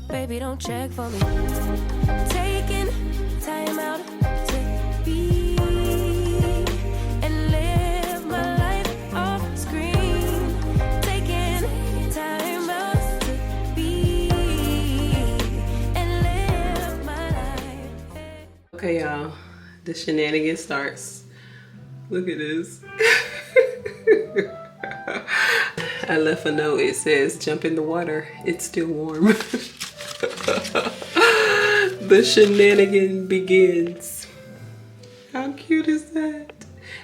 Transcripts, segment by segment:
Baby, don't check for me. Taking time out to be and live my life off screen. Taking time out to be and live my life. Okay, y'all, the shenanigans starts. Look at this. I left a note. It says, "Jump in the water. It's still warm." The shenanigan begins. How cute is that?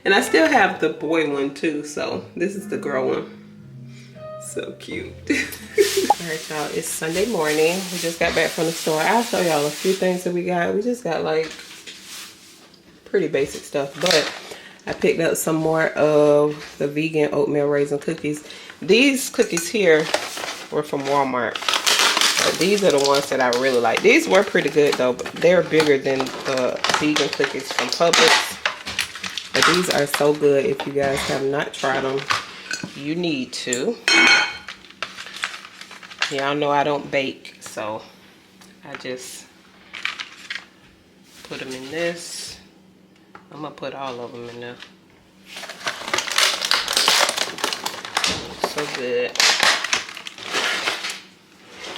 And I still have the boy one too, so this is the girl one. So cute. Alright, y'all, it's Sunday morning. We just got back from the store. I'll show y'all a few things that we got. We just got like pretty basic stuff, but I picked up some more of the vegan oatmeal raisin cookies. These cookies here were from Walmart. These are the ones that I really like. These were pretty good though, but they're bigger than the vegan cookies from Publix. But these are so good. If you guys have not tried them, you need to. Y'all know I don't bake, so I just put them in this. I'm gonna put all of them in there. So good.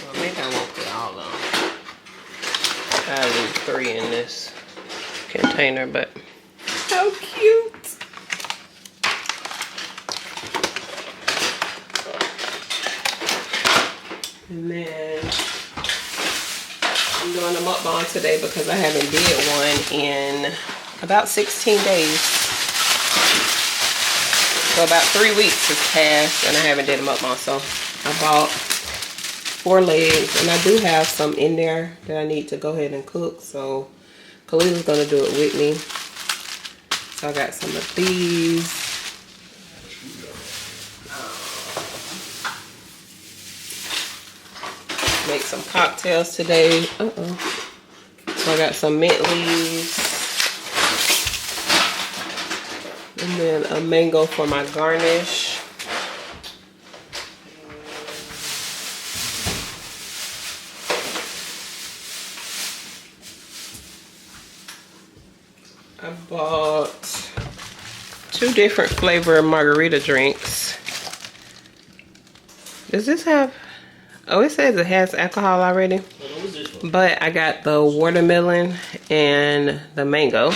Well, maybe I won't put all of them. I'll leave 3 in this container, but how cute. And then I'm doing a mukbang today because I haven't did one in about 16 days. So about 3 weeks has passed and I haven't did a mukbang. So I bought 4 legs and I do have some in there that I need to go ahead and cook. So Khalila's gonna do it with me. So I got some of these. Make some cocktails today. So I got some mint leaves. And then a mango for my garnish. I bought 2 different flavor margarita drinks. Does this have... Oh, it says it has alcohol already. But I got the watermelon and the mango.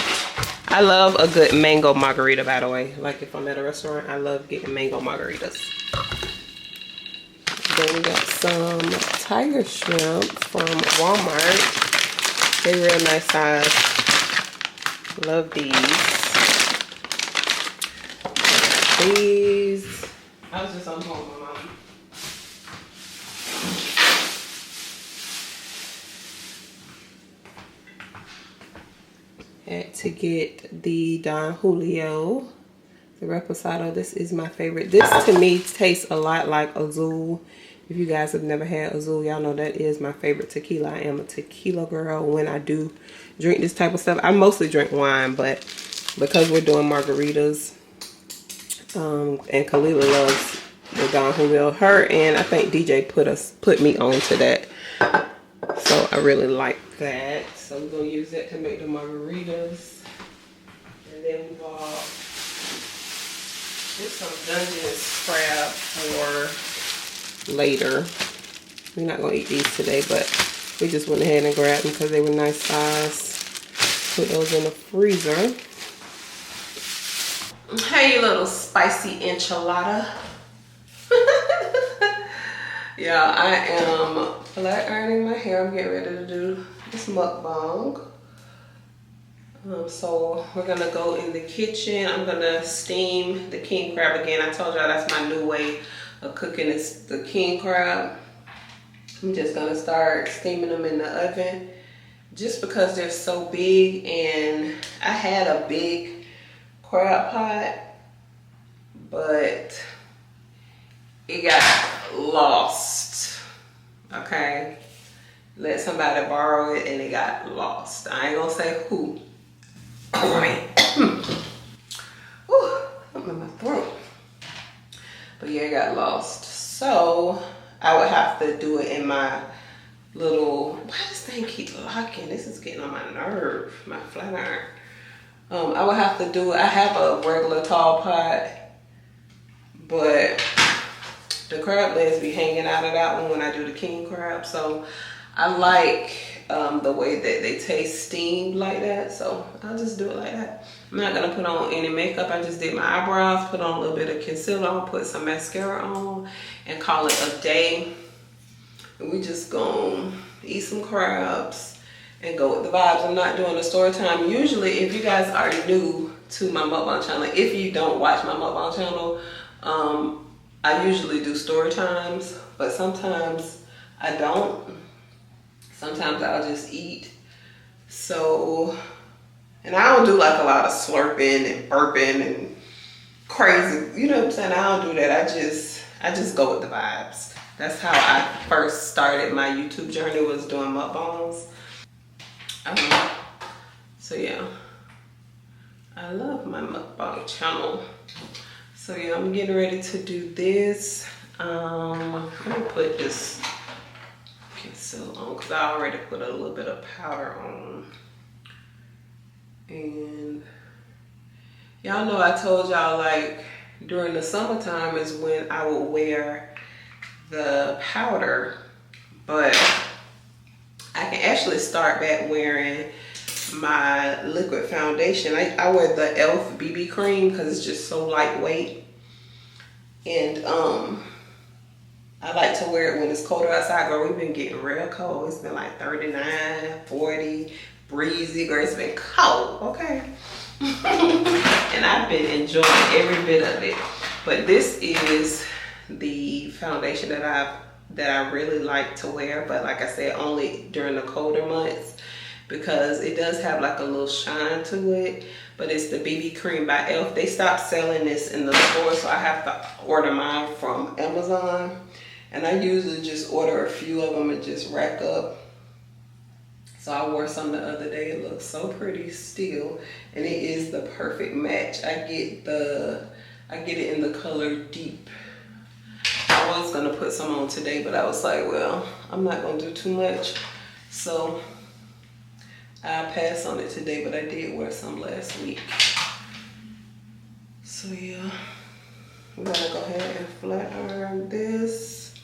I love a good mango margarita, by the way. Like if I'm at a restaurant, I love getting mango margaritas. Then we got some tiger shrimp from Walmart. They're real nice size. Love these. These. I was just on home with my mom. Had to get the Don Julio, the Reposado. This is my favorite. This to me tastes a lot like Azul. If you guys have never had Azul, y'all know that is my favorite tequila. I am a tequila girl when I do drink this type of stuff. I mostly drink wine, but because we're doing margaritas, and Khalila loves the Don Julio. Her and I think DJ put me on to that. So I really like that. So we're gonna use that to make the margaritas. And then we bought just some Dungeness crab for later. We're not gonna eat these today, but we just went ahead and grabbed them because they were nice size. Put those in the freezer. Hey, you little spicy enchilada. Yeah, I am flat ironing my hair. I'm getting ready to do this mukbang. So we're gonna go in the kitchen. I'm gonna steam the king crab again. I told y'all that's my new way of cooking is the king crab. I'm just gonna start steaming them in the oven just because they're so big, and I had a big crab pot, but it got lost. Okay, let somebody borrow it and it got lost. I ain't gonna say who. Ooh, I'm in my throat. But yeah, it got lost. So I would have to do it in my little, why does this thing keep locking? This is getting on my nerve, my flat iron. I would have to do it. I have a regular tall pot, but the crab legs be hanging out of that one when I do the king crab. So I like the way that they taste steamed like that. So I'll just do it like that. I'm not gonna put on any makeup. I just did my eyebrows, put on a little bit of concealer on, put some mascara on, and call it a day. And we just gonna eat some crabs and go with the vibes. I'm not doing a story time. Usually, if you guys are new to my mukbang channel, if you don't watch my mukbang channel, I usually do story times, but sometimes I don't. Sometimes I'll just eat. So, and I don't do like a lot of slurping and burping and crazy, you know what I'm saying? I don't do that. I just go with the vibes. That's how I first started my YouTube journey, was doing mukbangs. So yeah, I love my mukbang channel. So yeah, I'm getting ready to do this. Let me put this concealer on because I already put a little bit of powder on. And y'all know I told y'all, like, during the summertime is when I would wear the powder, but I can actually start back wearing my liquid foundation. I wear the e.l.f. BB cream because it's just so lightweight, and I like to wear it when it's colder outside. Girl, we've been getting real cold. It's been like 39, 40, breezy. Girl, it's been cold, okay? And I've been enjoying every bit of it. But this is the foundation that I really like to wear, but like I said, only during the colder months, because it does have like a little shine to it. But it's the BB cream by e.l.f. They stopped selling this in the store, so I have to order mine from Amazon. And I usually just order a few of them and just rack up. So I wore some the other day. It looks so pretty still, and it is the perfect match. I get it in the color deep. I was gonna put some on today, but I was like, well, I'm not gonna do too much, so I passed on it today. But I did wear some last week. So yeah, we're gonna go ahead and flat iron this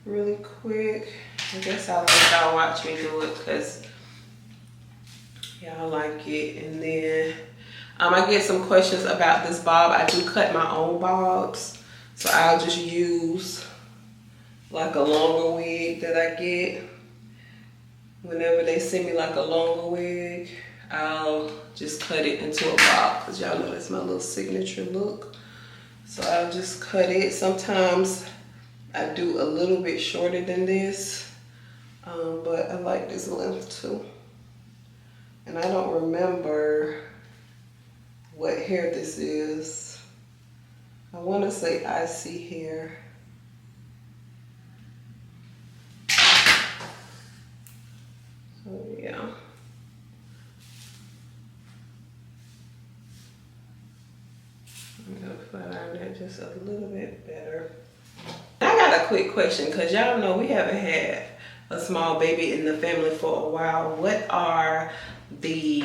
really quick. I guess I'll let y'all watch me do it because y'all like it. And then I get some questions about this bob. I do cut my own bobs, so I'll just use like a longer wig that I get. Whenever they send me like a longer wig, I'll just cut it into a bob, because y'all know that's my little signature look. So I'll just cut it. Sometimes I do a little bit shorter than this, but I like this length too. And I don't remember what hair this is. I want to say icy hair. So yeah. I'm gonna flat iron that just a little bit better. I got a quick question, because y'all know we haven't had a small baby in the family for a while. What are the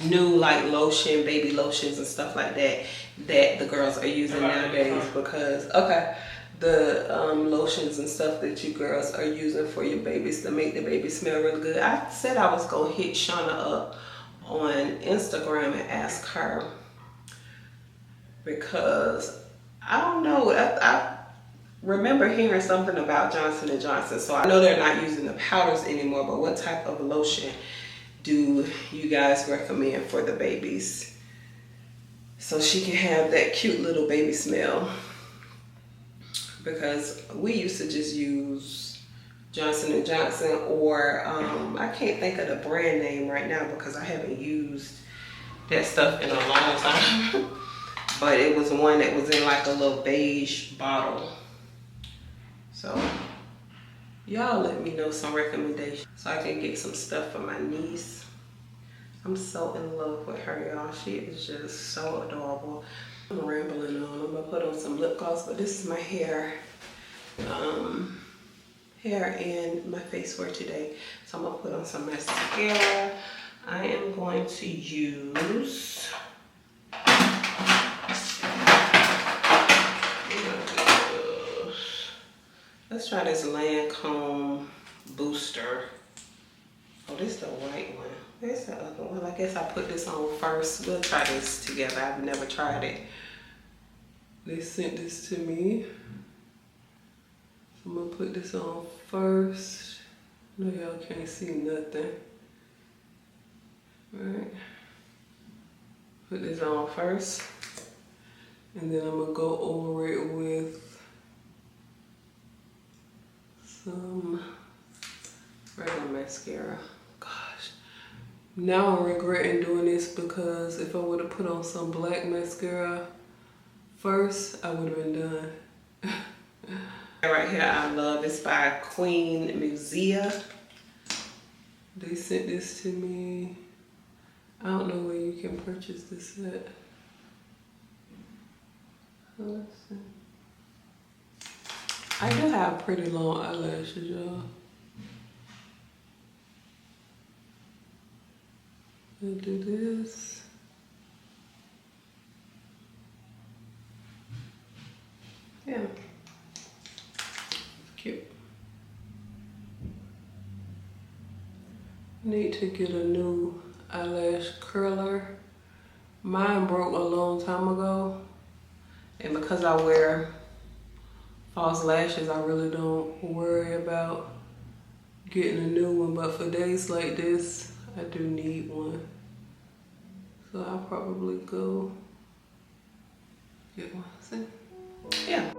new like lotion, baby lotions and stuff like that that the girls are using nowadays? Because the lotions and stuff that you girls are using for your babies to make the baby smell really good. I said I was gonna hit Shauna up on Instagram and ask her, because I don't know, I remember hearing something about Johnson & Johnson, so I know they're not using the powders anymore, but what type of lotion do you guys recommend for the babies so she can have that cute little baby smell? Because we used to just use Johnson & Johnson, or I can't think of the brand name right now because I haven't used that stuff in a long time. But it was one that was in like a little beige bottle. So y'all let me know some recommendations so I can get some stuff for my niece. I'm so in love with her, y'all. She is just so adorable. I'm rambling on. I'm gonna put on some lip gloss, but this is my hair hair and my face for today. So I'm gonna put on some mascara. I am going to use let's try this Lancome booster. Oh, this is the white one. Where's the other one? I guess I put this on first. We'll try this together. I've never tried it. They sent this to me. So I'm gonna put this on first. No, y'all can't see nothing. Alright. Put this on first. And then I'm gonna go over it with some regular mascara. Gosh. Now I'm regretting doing this because if I would have put on some black mascara first, I would have been done. Right here, I love. It's by Queen Musea. They sent this to me. I don't know where you can purchase this at. So let's see. I do have pretty long eyelashes, y'all. I'll do this. Yeah. Cute. Need to get a new eyelash curler. Mine broke a long time ago. And because I wear false lashes, I really don't worry about getting a new one. But for days like this, I do need one. So I'll probably go get one. See? Yeah.